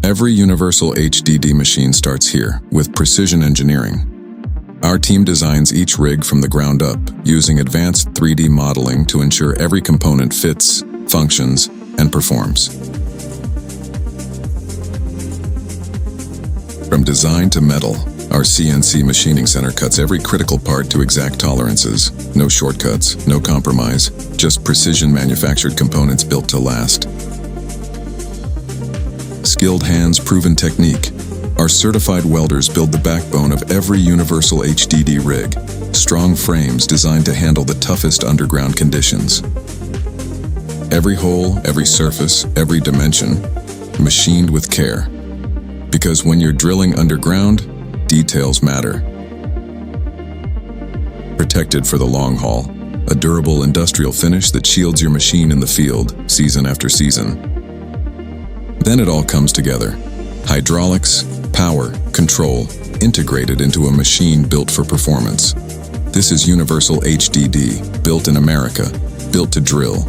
Every Universal HDD machine starts here, with precision engineering. Our team designs each rig from the ground up, using advanced 3D modeling to ensure every component fits, functions, and performs. From design to metal, our CNC machining center cuts every critical part to exact tolerances. No shortcuts, no compromise, just precision manufactured components built to last. Skilled hands, proven technique. Our certified welders build the backbone of every Universal HDD rig. Strong frames designed to handle the toughest underground conditions. Every hole, every surface, every dimension, machined with care. Because when you're drilling underground, details matter. Protected for the long haul, a durable industrial finish that shields your machine in the field, season after season. Then it all comes together. Hydraulics, power, control, integrated into a machine built for performance. This is Universal HDD, built in America, built to drill,